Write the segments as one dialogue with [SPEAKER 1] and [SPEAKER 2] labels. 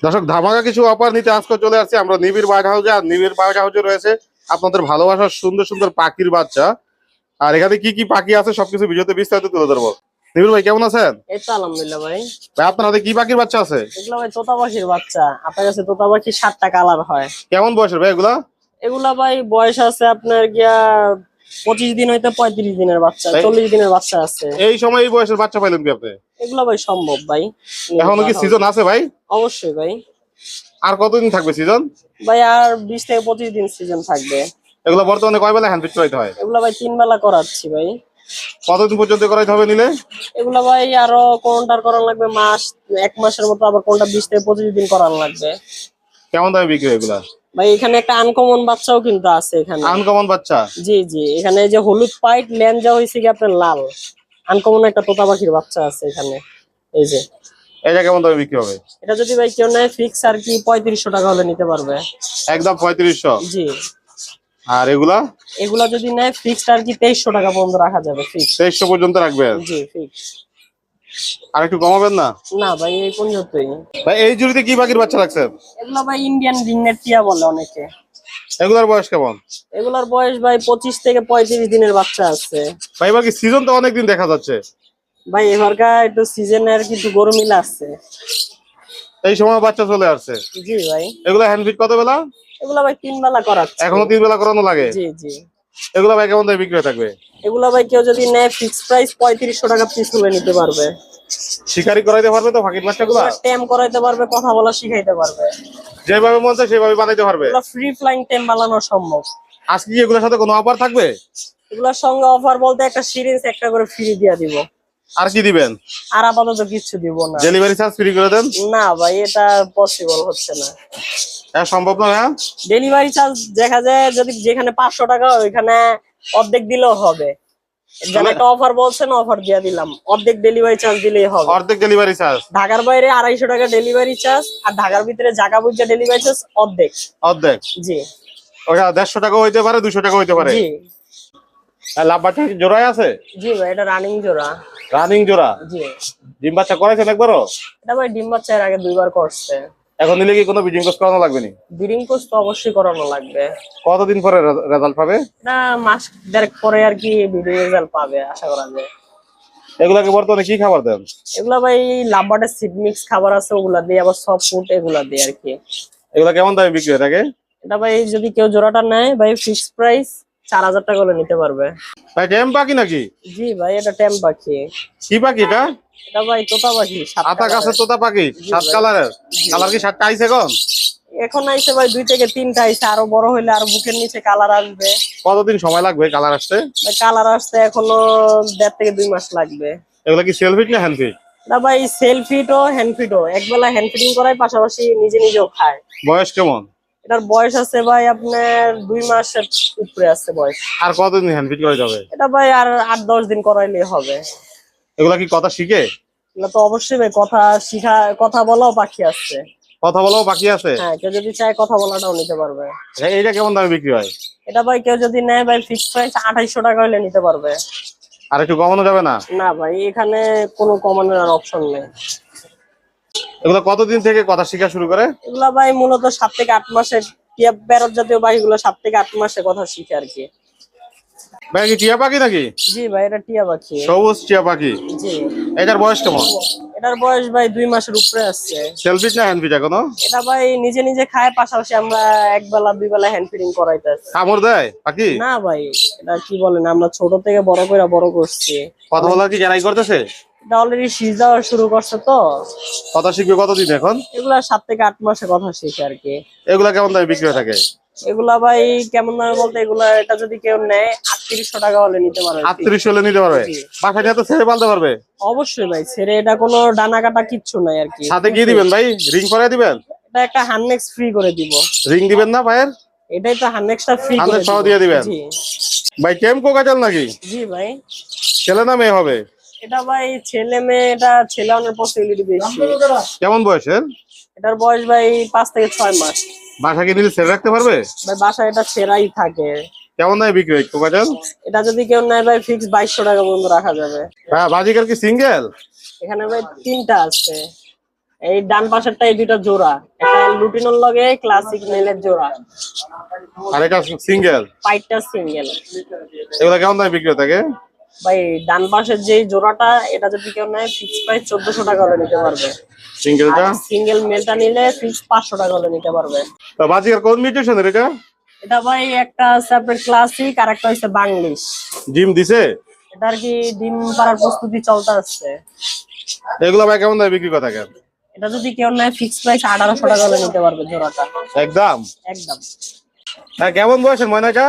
[SPEAKER 1] দর্শক ধামাকা কিছু অফার নিতে আজকে চলে আসছে আমরা নিবিড় বার্ড হাউসে। আর নিবিড় বার্ড হাউসে রয়েছে আপনাদের ভালোবাসার সুন্দর সুন্দর পাখির বাচ্চা। আর এখানে কি কি পাখি আছে সবকিছু ভিডিওতে বিস্তারিত তুলে ধরবো। নিবিড় ভাই কেমন আছেন?
[SPEAKER 2] এই তো আলহামদুলিল্লাহ ভাই।
[SPEAKER 1] ভাই আপনার হাতে কি পাখির বাচ্চা আছে?
[SPEAKER 2] এগুলা ভাই তোতা পাখির বাচ্চা। আপনার কাছে তোতা পাখি 7টা কালার হয়।
[SPEAKER 1] কেমন বয়সের ভাই এগুলা?
[SPEAKER 2] এগুলা ভাই বয়স আছে আপনার গিয়া 25 দিন হইতে 35 দিনের বাচ্চা, 40 দিনের বাচ্চা আছে।
[SPEAKER 1] এই সময় এই বয়সের বাচ্চা পাইলেন কি আপনি?
[SPEAKER 2] এগুলা ভাই সম্ভব ভাই।
[SPEAKER 1] এখনো কি সিজন আছে ভাই?
[SPEAKER 2] অবশ্যই ভাই।
[SPEAKER 1] আর কতদিন থাকবে সিজন?
[SPEAKER 2] ভাই আর 20 থেকে 25 দিন সিজন থাকবে।
[SPEAKER 1] এগুলা বর্তমানে কয় বেলা হ্যান্ড ফিট করাইতে হয়?
[SPEAKER 2] এগুলা ভাই 3 বেলা করাচ্ছি ভাই।
[SPEAKER 1] কতদিন পর্যন্ত করাইতে হবে নিলে?
[SPEAKER 2] এগুলা ভাই আরো কোনটার করার লাগবে এক মাসের মতো, আবার কোনটা 20 থেকে 25 দিন করার লাগবে।
[SPEAKER 1] কেমন দামে বিক্রি হয় এগুলা?
[SPEAKER 2] ভাই এখানে একটা আনকমন বাচ্চাও কিন্তু আছে এখানে।
[SPEAKER 1] আনকমন বাচ্চা?
[SPEAKER 2] জি জি, এখানে যে হলুদ পাইট ল্যাঞ্জা হইছে কি আপনার লাল, আনকমন একটা তোতা পাখির বাচ্চা আছে এখানে। এই যে
[SPEAKER 1] এটা কেমন দামে বিক্রি হবে?
[SPEAKER 2] এটা যদি ভাই কেউ নেয় ফিক্স আর কি 3500 টাকা হলে নিতে পারবে।
[SPEAKER 1] একদম 3500?
[SPEAKER 2] জি।
[SPEAKER 1] আর এগুলা?
[SPEAKER 2] এগুলা যদি নেয় ফিক্স আর কি 2300 টাকা পর্যন্ত রাখা যাবে। ফিক্স
[SPEAKER 1] 2300 পর্যন্ত রাখবেন?
[SPEAKER 2] জি ফিক্স।
[SPEAKER 1] আর একটু কমাবেন না?
[SPEAKER 2] না ভাই এই পর্যন্তই।
[SPEAKER 1] ভাই এই জুড়িতে কি পাখির বাচ্চা রাখছেন?
[SPEAKER 2] এগুলা ভাই ইন্ডিয়ান রিংনেট টিয়া বলে অনেকে।
[SPEAKER 1] এগুলার বয়স কেমন?
[SPEAKER 2] এগুলার বয়স ভাই 25 থেকে 35 দিনের বাচ্চা আছে।
[SPEAKER 1] ভাই এবার কি সিজন তো অনেকদিন দেখা যাচ্ছে।
[SPEAKER 2] ভাই এবারকার একটু সিজনে আর কি একটু গরম মিল আছে।
[SPEAKER 1] এই সময় বাচ্চা চলে আসছে।
[SPEAKER 2] জি ভাই।
[SPEAKER 1] এগুলা হ্যান্ড ফিট কত বেলা?
[SPEAKER 2] এগুলা ভাই 3 বেলা করাচ্ছে।
[SPEAKER 1] এখনো 3 বেলা করানো লাগে?
[SPEAKER 2] জি জি।
[SPEAKER 1] এগুলা ভাই কেমন দামে বিক্রি হয়ে থাকবে?
[SPEAKER 2] এগুলা ভাই কেউ যদি নেয় ফিক্স প্রাইস 3500 টাকা পিস হলে নিতে পারবে।
[SPEAKER 1] শিকারি করাইতে পারবে তো পাখির বাচ্চাগুলা?
[SPEAKER 2] টেম করাইতে পারবে, কথা বলা শিখাইতে পারবে।
[SPEAKER 1] যেভাবে মন চায় সেভাবে বানাইতে পারবে?
[SPEAKER 2] এগুলা ফ্রি ফ্লাইং টেম বানানো সম্ভব।
[SPEAKER 1] আজকে কি এগুলোর সাথে কোনো অফার থাকবে?
[SPEAKER 2] এগুলোর সঙ্গে অফার বলতে একটা সিরিঞ্জ একটা করে ফ্রি দিয়া দিব।
[SPEAKER 1] আর কি দিবেন?
[SPEAKER 2] আর আপাতত কিছু দিব না।
[SPEAKER 1] ডেলিভারি চার্জ ফ্রি করে দেন?
[SPEAKER 2] না ভাই এটা পসিবল হচ্ছে না।
[SPEAKER 1] এটা সম্ভব না? হ্যাঁ
[SPEAKER 2] ডেলিভারি চার্জ দেখা যায় যদি যেখানে 500 টাকা ওইখানে অর্ধেক দিলেও হবে। যেন একটা অফার বলছেন অফার দিয়ে দিলাম, অর্ধেক ডেলিভারি চার্জ দিলেই হবে।
[SPEAKER 1] অর্ধেক ডেলিভারি চার্জ?
[SPEAKER 2] ঢাকার বাইরে 250 টাকা ডেলিভারি চার্জ, আর ঢাকার ভিতরে জায়গা বুঝা ডেলিভারি চার্জ অর্ধেক।
[SPEAKER 1] অর্ধেক?
[SPEAKER 2] জি।
[SPEAKER 1] ওটা 150 টাকা হইতে পারে, 200 টাকা হইতে পারে।
[SPEAKER 2] জি।
[SPEAKER 1] আর লাভ বাচ্চা কি জোড়ায় আছে?
[SPEAKER 2] জি ভাই এটা রানিং জোড়া।
[SPEAKER 1] রানিং জোড়া?
[SPEAKER 2] জি।
[SPEAKER 1] ডিম বাচ্চা করাইছেন একবারও?
[SPEAKER 2] এটা ভাই ডিম বাচ্চা এর আগে 2বার করছে।
[SPEAKER 1] এখন নিলে কি কোনো ব্রিডিং কোর্স করানো লাগবে নি?
[SPEAKER 2] ব্রিডিং কোর্স তো অবশ্যই করানো লাগবে।
[SPEAKER 1] কতদিন পরে রেজাল্ট পাবে?
[SPEAKER 2] না মাস দেড়েক পরে আর কি ভিডিও রেজাল্ট পাবে আশা করা যায়।
[SPEAKER 1] এগুলাকে বর্তমানে কি খাবার দেন?
[SPEAKER 2] এগুলা ভাই লাম্বার্ডের সিড মিক্স খাবার আছে ওগুলা দিয়ে, আবার সফট ফুড এগুলা দিয়ে আর কি।
[SPEAKER 1] এগুলা কেমন দামে বিক্রি হয়ে থাকে?
[SPEAKER 2] এটা ভাই যদি কেউ জোড়াটা নেয় ভাই ফিক্স প্রাইস 4000 টাকা হলে নিতে পারবে।
[SPEAKER 1] ভাই টেম পাখি নাকি?
[SPEAKER 2] জি ভাই এটা টেম পাখি।
[SPEAKER 1] কি পাখি এটা?
[SPEAKER 2] এটা ভাই তোতা পাখি।
[SPEAKER 1] আতা গাছের তোতা পাখি 7 কালারের? কালার কি 7টা আইছে এখন?
[SPEAKER 2] এখন আইছে ভাই 2 থেকে 3টা আইছে, আরো বড় হইলে আর বুকের নিচে কালার আসবে।
[SPEAKER 1] কতদিন সময় লাগবে কালার আসতে?
[SPEAKER 2] ভাই কালার আসতে এখনো 1.5 থেকে 2 মাস লাগবে।
[SPEAKER 1] এগুলা কি সেল ফিট না হ্যান্ড ফিট?
[SPEAKER 2] না ভাই সেল ফিটও হ্যান্ড ফিটও, একবেলা হ্যান্ড ফিটিং করায় পাশাপাশি নিজে নিজেও খায়।
[SPEAKER 1] বয়স কেমন?
[SPEAKER 2] এটার বয়স আছে ভাই আপনার 2 মাসের উপরে আছে বয়স।
[SPEAKER 1] আর কতদিন হ্যান্ড ফিট করা যাবে?
[SPEAKER 2] এটা ভাই আর 8-10 দিন করাইলে হবে।
[SPEAKER 1] এগুলা কি কথা শিখে?
[SPEAKER 2] এগুলো তো অবশ্যই ভাই কথা বলাও পাখি আছে।
[SPEAKER 1] কথা বলাও বাকি আছে?
[SPEAKER 2] হ্যাঁ কেউ যদি চায় কথা বলাটাও নিতে পারবে।
[SPEAKER 1] এইটা কেমন দামে বিক্রি হয়?
[SPEAKER 2] এটা ভাই কেউ যদি নেয় ভাই ফিক্স প্রাইস 2800 টাকা হলে নিতে পারবে।
[SPEAKER 1] আর একটু কমানো যাবে না?
[SPEAKER 2] না ভাই এখানে কোনো কমানোর অপশন নেই।
[SPEAKER 1] এগুলা কতদিন থেকে কথা শেখা শুরু করে?
[SPEAKER 2] এগুলা ভাই মূলত 7 থেকে 8 মাসের টিয়া প্যারট জাতীয় পাখিগুলো 7 থেকে 8 মাসে কথা শিখে আর কি।
[SPEAKER 1] ভাই কি টিয়া পাখি নাকি?
[SPEAKER 2] জি ভাই এটা টিয়া পাখি।
[SPEAKER 1] সবুজ টিয়া পাখি?
[SPEAKER 2] জি।
[SPEAKER 1] এটার বয়স কেমন?
[SPEAKER 2] এটার বয়স ভাই 2 মাসের উপরে আছে।
[SPEAKER 1] সেলফিট না হ্যান্ড ফিট এখনো?
[SPEAKER 2] এটা ভাই নিজে নিজে খায়, পাশাপাশি আমরা এক বেলা 2 বেলা হ্যান্ড ফিডিং করাইতেছি।
[SPEAKER 1] কামড় দেয় পাখি?
[SPEAKER 2] না ভাই এটা কি বলেন, আমরা ছোট থেকে বড় করে বড় করছি।
[SPEAKER 1] কথা বলা কি জানাই করতেছে?
[SPEAKER 2] এটা অলরেডি শীষ দেওয়া শুরু করছে তো।
[SPEAKER 1] কথা শিখবে কতদিন এখন?
[SPEAKER 2] এগুলা 7 থেকে 8 মাসে কথা শিখে আর কি।
[SPEAKER 1] এগুলা কেমন দামে বিক্রি হয়ে থাকে?
[SPEAKER 2] এগুলা ভাই কেমন দামে বলতে এগুলা এটা যদি কেউ নেয় 3800 টাকা হলে নিতে পারবে।
[SPEAKER 1] 3800 হলে নিতে পারবে? বাসায় নিয়ে তো ছেড়ে পালতে পারবে?
[SPEAKER 2] অবশ্যই ভাই, ছেড়ে এটা কোনো ডানা কাটা কিচ্ছু নাই আর কি।
[SPEAKER 1] সাথে কি দিবেন ভাই? রিং পরাই দিবেন?
[SPEAKER 2] এটা একটা হাননেক্স ফ্রি করে দিব।
[SPEAKER 1] রিং দিবেন না পায়ের?
[SPEAKER 2] এটাই তো হাননেক্সটা ফ্রি করে
[SPEAKER 1] হাননেক্স সহ দিয়ে দিবেন?
[SPEAKER 2] জি
[SPEAKER 1] ভাই টেম কোকাটেল নাকি?
[SPEAKER 2] জি ভাই।
[SPEAKER 1] ছেলে না মেয়ে হবে?
[SPEAKER 2] এটা ভাই ছেলে মেয়ে, এটা ছেলে অনেক পসিবিলিটি বেশি।
[SPEAKER 1] কেমন বয়সের?
[SPEAKER 2] এটার বয়স ভাই 5 থেকে 6 মাস।
[SPEAKER 1] বাসাকে নিলে ছেড়ে রাখতে পারবে?
[SPEAKER 2] ভাই বাসায় এটা ছেড়াই থাকে।
[SPEAKER 1] কেমন দামে বিক্রি হয় কোকাটেল?
[SPEAKER 2] এটা যদি কেউ নেয় ভাই ফিক্স 2200 টাকা পর্যন্ত রাখা যাবে।
[SPEAKER 1] হ্যাঁ বাজিকার কি সিঙ্গেল?
[SPEAKER 2] এখানে ভাই 3টা আছে। এই ডান পাশেরটা এই দুইটা জোড়া, একটা লুটিনোর লগে ক্লাসিক মেলের জোড়া,
[SPEAKER 1] আর এটা সিঙ্গেল,
[SPEAKER 2] পাইটটা সিঙ্গেল।
[SPEAKER 1] এগুলো কেমন দামে বিক্রি হয়ে থাকে?
[SPEAKER 2] ভাই ডান পাশের যে জোড়াটা, এটা যদি কেউ নেয় ফিক্স প্রাইস 1400 টাকা হলে নিতে পারবে।
[SPEAKER 1] সিঙ্গেলটা
[SPEAKER 2] সিঙ্গেল মেলটা নিলে ফিক্স 500 টাকা হলে নিতে পারবে।
[SPEAKER 1] তো বাজিকার কোন মিউটেশনের এটা?
[SPEAKER 2] এটা ভাই একটা আছে আপনার ক্লাসিক, আর একটা হচ্ছে বাংলিশ।
[SPEAKER 1] জিম দিছে?
[SPEAKER 2] এটা আর কি ডিম পাড়ার প্রস্তুতি চলতে আসছে।
[SPEAKER 1] এগুলো ভাই কেমন দামে বিক্রি করে থাকে?
[SPEAKER 2] এটা যদি কেউ নেয় ফিক্স প্রাইস 1800 টাকা হলে নিতে পারবে জোড়াটা।
[SPEAKER 1] একদম
[SPEAKER 2] একদম।
[SPEAKER 1] হ্যাঁ, কেমন বয়সের ময়নাটা?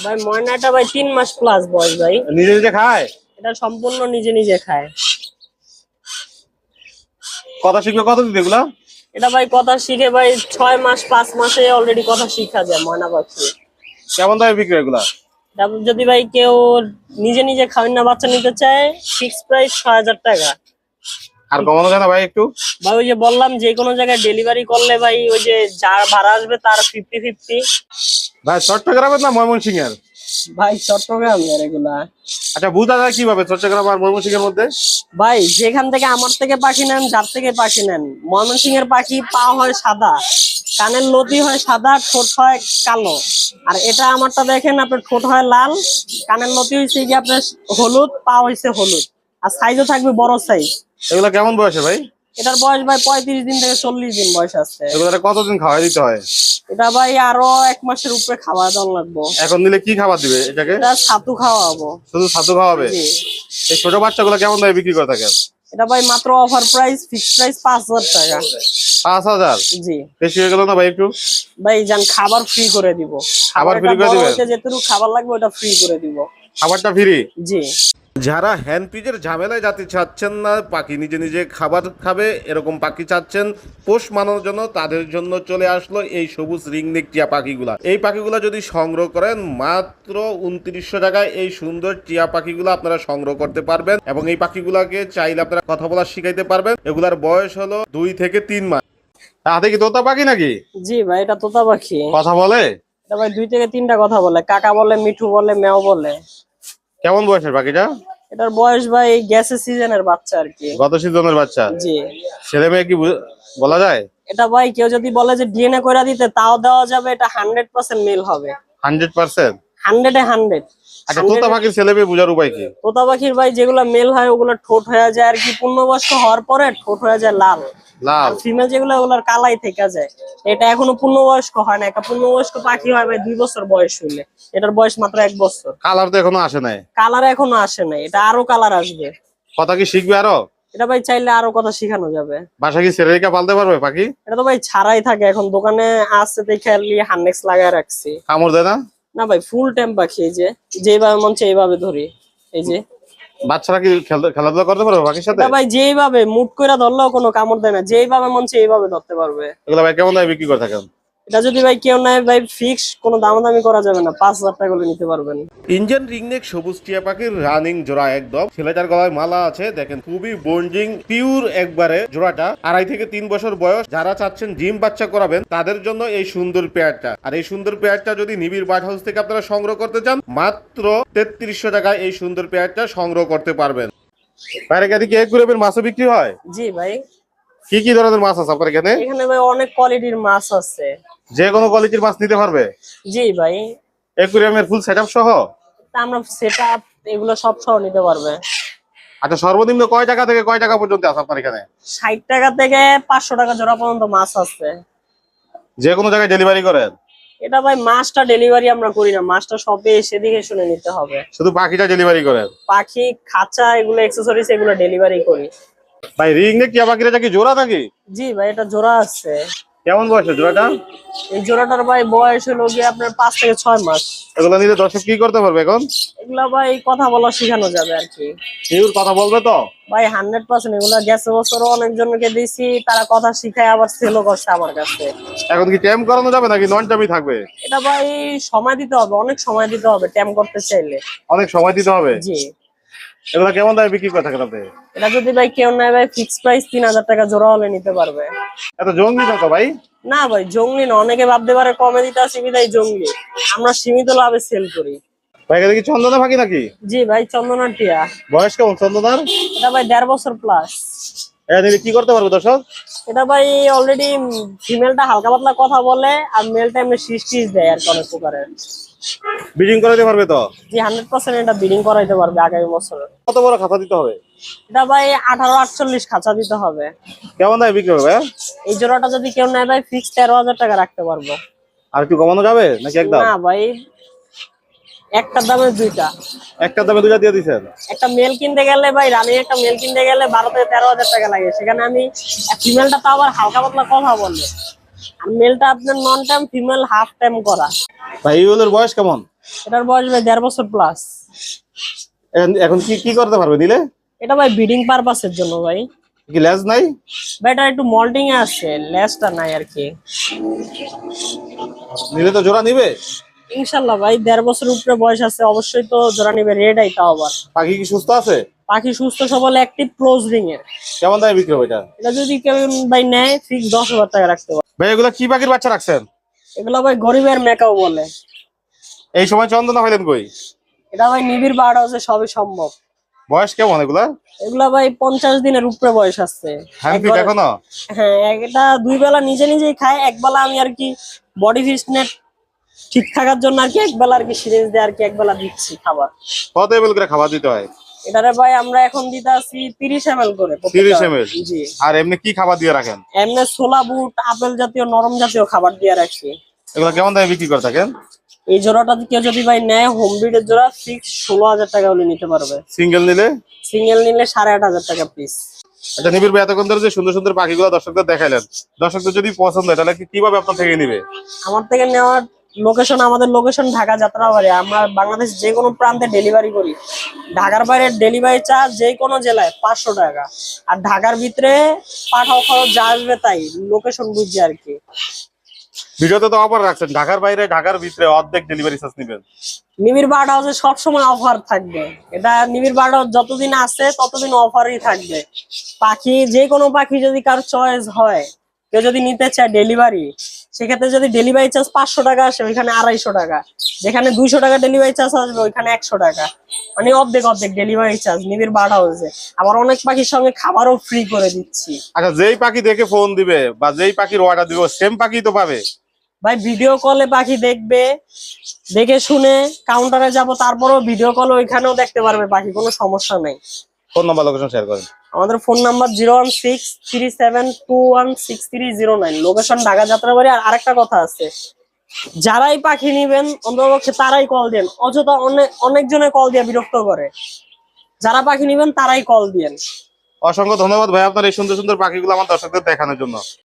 [SPEAKER 2] ভাই ময়নাটা ভাই 3 মাস প্লাস বয়স ভাই।
[SPEAKER 1] নিজে নিজে খায়?
[SPEAKER 2] এটা সম্পূর্ণ নিজে নিজে খায়।
[SPEAKER 1] কথা শিখবে কত দিতে এগুলা?
[SPEAKER 2] এটা ভাই কথা শিখে ভাই 6 মাস 5 মাসে অলরেডি কথা শিখা যায় ময়না পাখি।
[SPEAKER 1] কেমন দামে বিক্রি এগুলা?
[SPEAKER 2] তারপর যদি ভাই কেউ নিজে নিজে খাওয়ান না বাচ্চা নিতে চায়, ফিক্স প্রাইস 6000 টাকা।
[SPEAKER 1] আর কমানো যায় না ভাই একটু?
[SPEAKER 2] ভাই ওই যে বললাম যে কোনো জায়গায় ডেলিভারি করলে ভাই ওই যে যার ভাড়া আসবে তার 50-50।
[SPEAKER 1] ভাই চট্টগ্রামের না ময়মনসিংহ এর?
[SPEAKER 2] ভাই চট্টগ্রামের এগুলা।
[SPEAKER 1] আচ্ছা, বোঝা যায় কিভাবে চট্টগ্রাম আর ময়মনসিংহের মধ্যে?
[SPEAKER 2] ভাই যেখান থেকে আমার থেকে পাখি নেন, যার থেকে পাখি নেন, ময়মনসিংহের পাখি পা হয় সাদা, কানের লতি হয় সাদা, ঠোঁট হয় কালো। আর এটা আমারটা দেখেন, আপনার ঠোঁট হয় লাল, কানের লতি হয়েছে গিয়ে আপনার হলুদ, পা হয়েছে হলুদ, আর সাইজও থাকবে বড় সাইজ।
[SPEAKER 1] এগুলা কেমন বয়সে ভাই?
[SPEAKER 2] এটার বয়স ভাই 35 দিন থেকে 40 দিন বয়স আছে।
[SPEAKER 1] এগুলা কতদিন খাওয়াই দিতে হয়?
[SPEAKER 2] এটা ভাই আরো 1 মাসের উপরে খাওয়া দাওয়া লাগবে।
[SPEAKER 1] এখন নিলে কি খাবার দিবে এটাকে?
[SPEAKER 2] এটা ছাতু খাওয়াবো।
[SPEAKER 1] শুধু ছাতু খাওয়াবে?
[SPEAKER 2] জি।
[SPEAKER 1] এই ছোট বাচ্চাগুলো কেমন দামে বিক্রি করে থাকেন?
[SPEAKER 2] এটা ভাই মাত্র অফার প্রাইস, ফিক্স প্রাইস 5000 টাকা।
[SPEAKER 1] 5000?
[SPEAKER 2] জি
[SPEAKER 1] বেশি হয়ে গেল না ভাই একটু?
[SPEAKER 2] ভাই যান, খাবার ফ্রি করে দিব।
[SPEAKER 1] খাবার free করে দিবেন?
[SPEAKER 2] যেটুকু খাবার লাগবে ওটা ফ্রি করে দিব।
[SPEAKER 1] খাবারটা ফ্রি?
[SPEAKER 2] জি।
[SPEAKER 1] যারা হ্যান্ড পিজের ঝামেলায় যেতে চাচ্ছেন না, পাখি নিজে নিজে খাবার খাবে এরকম পাখি চাচ্ছেন পোষ মানানোর জন্য, তাদের জন্য চলে আসলো এই সবুজ রিংনেক টিয়া পাখিগুলা। এই পাখিগুলা যদি সংগ্রহ করেন মাত্র 2900 টাকায় এই সুন্দর টিয়া পাখিগুলো আপনারা সংগ্রহ করতে পারবেন, এবং এই পাখিগুলাকে চাইলে আপনারা কথা বলা শিখাইতে পারবেন। এগুলার বয়স হলো 2 থেকে 3 মাস। তাতে কি তোতা পাখি নাকি?
[SPEAKER 2] জি ভাই, এটা তোতা পাখি।
[SPEAKER 1] কথা বলে?
[SPEAKER 2] এটা ভাই 2 থেকে 3টা কথা বলে, কাকা বলে, মিঠু বলে, ম্যাও বলে।
[SPEAKER 1] কেমন বয়সের পাখিটা?
[SPEAKER 2] এটার বয়স ভাই গ্যাসের সিজনের বাচ্চা আর কি।
[SPEAKER 1] গত সিজনের বাচ্চা?
[SPEAKER 2] জি।
[SPEAKER 1] ছেলে মেয়ে কি বলা যায়?
[SPEAKER 2] এটা ভাই কেউ যদি বলে যে ডিএনএ করে দিতে, তাও দেওয়া যাবে। এটা 100% মেল হবে।
[SPEAKER 1] 100%?
[SPEAKER 2] 100-এ 100।
[SPEAKER 1] আচ্ছা, তোতা পাখির ছেলে মেয়ে বোঝার উপায় কি?
[SPEAKER 2] তোতা পাখির ভাই যেগুলা মেল হয় ওগুলো ঠোঁট হয়ে যায় আর কি, পূর্ণবয়স্ক হওয়ার পরে ঠোঁট হয়ে যায় লাল।
[SPEAKER 1] লাল?
[SPEAKER 2] আর ফিমেল যেগুলো ওগুলার কালাই থেকে যায়। এটা এখনো পূর্ণবয়স্ক হয় না। একটা পূর্ণবয়স্ক পাখি হয় ভাই 2 বছর বয়স হইলে। এটার বয়স মাত্র 1 বছর।
[SPEAKER 1] কালার তো এখনো আসে নাই?
[SPEAKER 2] কালার এখনো আসে নাই, এটা আরো কালার আসবে।
[SPEAKER 1] কথা কি শিখবে আরো?
[SPEAKER 2] এটা ভাই চাইলে আরো কথা শিখানো যাবে।
[SPEAKER 1] বাসা কি ছেলে রেখে পালতে পারবে পাখি?
[SPEAKER 2] এটা তো ভাই ছাড়াই থাকে, এখন দোকানে আসছে দেখে হার্নেক্স লাগায় রাখছি।
[SPEAKER 1] কামড় দেয় না?
[SPEAKER 2] না ভাই, ফুল টাইম পাখি। এই যে যেভাবে মন চায় এইভাবে ধরি। এই যে
[SPEAKER 1] বাচ্চারা কি খেলাধুলা করতে পারবে পাখির সাথে?
[SPEAKER 2] এটা ভাই যেইভাবে মুট করে ধরলেও কোনো কামড় দেয় না, যেইভাবে মন চায় এইভাবে ধরতে পারবে।
[SPEAKER 1] এগুলো ভাই কেমন দামে বিক্রি করে থাকেন?
[SPEAKER 2] এটা যদি ভাই কেউ নেয় ভাই ফিক্স কোনো দামাদামি করা যাবে না, 5000 টাকা করে নিতে পারবেন।
[SPEAKER 1] ইন্ডিয়ান রিংনেক সবুজ টিয়া পাখির রানিং জোড়া একদম। ছেলেটার গলায় মালা আছে দেখেন, খুবই বন্ডিং পিওর একবারে জোড়াটা। 2.5 থেকে 3 বছর বয়স। যারা চাচ্ছেন জিম বাচ্চা করাবেন তাদের জন্য এই সুন্দর পেয়ারটা। আর এই সুন্দর পেয়ারটা যদি নিবিড় বার্ড হাউস থেকে আপনারা সংগ্রহ করতে চান, মাত্র 3300 টাকায় এই সুন্দর পেয়ারটা সংগ্রহ করতে পারবেন। বাইরে গাড়ি কি এক গ্রুপের মাছও বিক্রি হয়?
[SPEAKER 2] জি ভাই।
[SPEAKER 1] কি কি ধরনের মাছ আছে আপনার এখানে?
[SPEAKER 2] এখানে ভাই অনেক কোয়ালিটির মাছ আছে।
[SPEAKER 1] যে কোনো কোয়ালিটির মাছ নিতে পারবে?
[SPEAKER 2] জি ভাই।
[SPEAKER 1] অ্যাকুরিয়ামের ফুল সেটআপ সহ?
[SPEAKER 2] তা আমরা সেটআপ এগুলো সব সহ নিতে পারবে।
[SPEAKER 1] আচ্ছা, সর্বনিম্ন কয় টাকা থেকে কয় টাকা পর্যন্ত আছে আপনার এখানে?
[SPEAKER 2] 60 টাকা থেকে 500 টাকা জোড়া পর্যন্ত মাছ আছে।
[SPEAKER 1] যে কোনো জায়গায় ডেলিভারি করেন?
[SPEAKER 2] এটা ভাই মাছটা ডেলিভারি আমরা করি না, মাছটা শপে এসে দেখে শুনে নিতে হবে।
[SPEAKER 1] শুধু পাখিটা ডেলিভারি করেন?
[SPEAKER 2] পাখি, খাঁচা, এগুলো অ্যাকসেসরিজ এগুলো ডেলিভারি করি।
[SPEAKER 1] ভাই রিংনেক টিয়া পাখিটা কি জোড়া নাকি?
[SPEAKER 2] জি ভাই, এটা জোড়া আছে।
[SPEAKER 1] কেমন বয়সের জোড়াটা?
[SPEAKER 2] এই জোড়াটার ভাই বয়স হলো গিয়ে আপনার 5 থেকে 6 মাস।
[SPEAKER 1] এগুলো নিলে দর্শক কি করতে পারবে এখন?
[SPEAKER 2] এগুলা ভাই কথা বলা শেখানো যাবে আর কি।
[SPEAKER 1] কেউ কথা বলবে তো?
[SPEAKER 2] ভাই 100%। এগুলা গেছে বছরও অনেকজনকে দিয়েছি, তারা কথা শিখায় আবার সেলও করছে আমার কাছে।
[SPEAKER 1] এখন কি ট্যাম করানো যাবে নাকি নন ট্যামই থাকবে?
[SPEAKER 2] এটা ভাই সময় দিতে হবে, অনেক সময় দিতে হবে ট্যাম করতে চাইলে।
[SPEAKER 1] অনেক সময় দিতে হবে?
[SPEAKER 2] জি।
[SPEAKER 1] এগুলো কেমন দামে বিক্রি করে থাকেন আপনি?
[SPEAKER 2] এটা যদি ভাই কেউ নেয় ভাই ফিক্স প্রাইস 3000 টাকা জোড়া হলে নিতে পারবে।
[SPEAKER 1] এত জঙ্গি না তো ভাই?
[SPEAKER 2] না ভাই, জঙ্গলি না। অনেকে ভাবতে পারে কমে দিতে আসি বিধায় জঙ্গলি। আমরা সীমিত লাভে সেল করি।
[SPEAKER 1] ভাই এটা কি চন্দনা পাখি নাকি?
[SPEAKER 2] জি ভাই, চন্দনার টিয়া।
[SPEAKER 1] বয়স কেমন চন্দনার?
[SPEAKER 2] এটা ভাই 1.5 বছর প্লাস।
[SPEAKER 1] এটা নিলে কি করতে পারবে দর্শক?
[SPEAKER 2] এটা ভাই অলরেডি ফিমেলটা হালকা পাতলা কথা বলে, আর মেলটা এমনি শীষ দেয় আর কি অনেক প্রকারের।
[SPEAKER 1] ব্রিডিং করাতে পারবে তো?
[SPEAKER 2] জি 100% এটা ব্রিডিং করাইতে পারবে আগামী বছর।
[SPEAKER 1] কত বড় খাঁচা দিতে হবে?
[SPEAKER 2] এটা ভাই 18-48 খাঁচা দিতে হবে।
[SPEAKER 1] কেমন দামে বিক্রি হবে ভাইয়া?
[SPEAKER 2] এই জোড়াটা যদি কেউ নেয় ভাই ফিক্স 13,000 টাকা রাখতে পারবো।
[SPEAKER 1] আর একটু কমানো যাবে নাকি একদম?
[SPEAKER 2] না ভাই, একটার দামে দুইটা।
[SPEAKER 1] একটার দামে দুইটা দিয়ে দিচ্ছেন?
[SPEAKER 2] একটা মেল কিনতে গেলে ভাই, রানী একটা মেল কিনতে গেলে 12 থেকে 13,000 টাকা লাগে। সেখানে আমি ফিমেলটা তো আবার হালকা পাতলা কথা বলে, আর মেলটা আপনার নন টাইম, ফিমেল হাফ টাইম করা।
[SPEAKER 1] ভাই ইউলের বয়স কেমন?
[SPEAKER 2] এটার বয়স ভাই 1.5 বছর প্লাস।
[SPEAKER 1] এখন কি কি করতে পারবে নিলে?
[SPEAKER 2] এটা ভাই ব্রিডিং পারপাসের জন্য ভাই।
[SPEAKER 1] কি লেজ নাই?
[SPEAKER 2] ভাই এটা একটু মল্টিং এ আছে, লেসটা নাই আর কি।
[SPEAKER 1] নিলে তো জোড়া নিবে
[SPEAKER 2] ইনশাল্লাহ ভাই, 1.5 বছর উপরে বয়স আছে, অবশ্যই তো জোড়া নিবে। রেড আইটা আবার
[SPEAKER 1] পাখি কি সুস্থ আছে?
[SPEAKER 2] পাখি সুস্থ সবল, অ্যাক্টিভ, ক্লোজ রিং এর।
[SPEAKER 1] কেমন দামে বিক্রি হবে এটা?
[SPEAKER 2] এটা যদি কেউ ভাই নেয় ফিক্স 10,000 টাকা রাখতে পারে।
[SPEAKER 1] ভাই এগুলা কি পাখির বাচ্চা রাখছেন?
[SPEAKER 2] এগুলো ভাই গরিবের মেকাও বলে।
[SPEAKER 1] এই সময় চন্দনা হইলেন কই?
[SPEAKER 2] এটা ভাই নিবিড় বার্ড হাউসে সবই সম্ভব।
[SPEAKER 1] বয়স কেমন এগুলা?
[SPEAKER 2] এগুলা ভাই 50 দিনের উপরে বয়স আছে।
[SPEAKER 1] হ্যান্ড ফিট এখনো?
[SPEAKER 2] হ্যাঁ, এটা 2 বেলা নিজে নিজেই খায়, 1 বেলা আমি আর কি বডি ফিটনেস ঠিক থাকার জন্য আর কি 1 বেলা আর কি সিরিজ দিয়ে আর কি 1 বেলা দিচ্ছি খাবার।
[SPEAKER 1] কত এমএল করে খাবার দিতে হয়?
[SPEAKER 2] এটারে ভাই আমরা এখন দিতে আছি 30 ml করে
[SPEAKER 1] 30 ml?
[SPEAKER 2] জি।
[SPEAKER 1] আর এমনি কি খাবার দিয়ে রাখেন?
[SPEAKER 2] এমনি ছোলা বুট, আপেল জাতীয় নরম জাতীয় খাবার দিয়ে রাখি।
[SPEAKER 1] এগুলা কেমন দামে বিক্রি করে থাকেন?
[SPEAKER 2] এই জোড়াটা কেউ যদি ভাই নেয়, হোম ব্রিডের জোড়া ফিক্স 16,000 টাকা হলে নিতে পারবে।
[SPEAKER 1] সিঙ্গেল নিলে?
[SPEAKER 2] সিঙ্গেল নিলে 8,500 টাকা পিস।
[SPEAKER 1] আচ্ছা নিবিড় ভাই, এতক্ষণ ধরে যে সুন্দর সুন্দর পাখিগুলো দর্শকদের দেখাইলেন, দর্শকদের যদি পছন্দ হয় তাহলে কিভাবে আপনার থেকে নিবে?
[SPEAKER 2] আমার থেকে নেওয়ার লোকেশন, আমাদের লোকেশন ঢাকা যাত্রাবাড়ি। আমরা বাংলাদেশ যে কোনো প্রান্তে ডেলিভারি করি। ঢাকার বাইরে ডেলিভারি চার্জ যে কোনো জেলায় 500 টাকা, আর ঢাকার ভিতরে পাঠাও খরচ যা আসবে তাই, লোকেশন বুঝছি আর কি।
[SPEAKER 1] ভিডিওতে তো অফার রাখছেন, ঢাকার বাইরে ঢাকার ভিতরে অর্ধেক ডেলিভারি চার্জ নেবেন।
[SPEAKER 2] নিবিড় বার্ড হাউসে সবসময় অফার থাকবে। এটা নিবিড় বার্ড হাউস যতদিন আছে ততদিন অফারই থাকবে। পাখি যে কোনো পাখি যদি কারো চয়েস হয়, কেউ যদি নিতে চায় ডেলিভারি, সেক্ষেত্রে যদি ডেলিভারি চার্জ 500 টাকা আসে, ওইখানে 250 টাকা। যেখানে 200 টাকা ডেলিভারি চার্জ আসবে, ওইখানে 100 টাকা। মানে অর্ধেক অর্ধেক ডেলিভারি চার্জ নিবিড় বার্ড হাউসে। আবার অনেক পাখির সঙ্গে খাবারও ফ্রি করে দিচ্ছি।
[SPEAKER 1] আচ্ছা যেই পাখি দেখে ফোন দিবে বা যেই পাখির অর্ডার দিবে সেম পাখি তো পাবে?
[SPEAKER 2] ভাই ভিডিও কলে পাখি দেখবে, দেখে শুনে কাউন্টারে যাব, তারপরেও ভিডিও কল ওইখানেও দেখতে পারবে পাখি, কোনো সমস্যা নেই।
[SPEAKER 1] ফোন নাম্বার লোকেশন শেয়ার করেন।
[SPEAKER 2] আমাদের phone number 01637216309, location Dhaka Jatrabari. আর আরেকটা কথা আছে, যারাই পাখি নিবেন অন্ততপক্ষে তারাই কল দেন। অযথা অনেকজনে কল দিয়ে বিরক্ত করে। যারা পাখি নিবেন তারাই কল দিয়েন।
[SPEAKER 1] অসংখ্য ধন্যবাদ ভাই আপনার এই সুন্দর সুন্দর পাখিগুলো আমার দর্শকদের দেখানোর জন্য।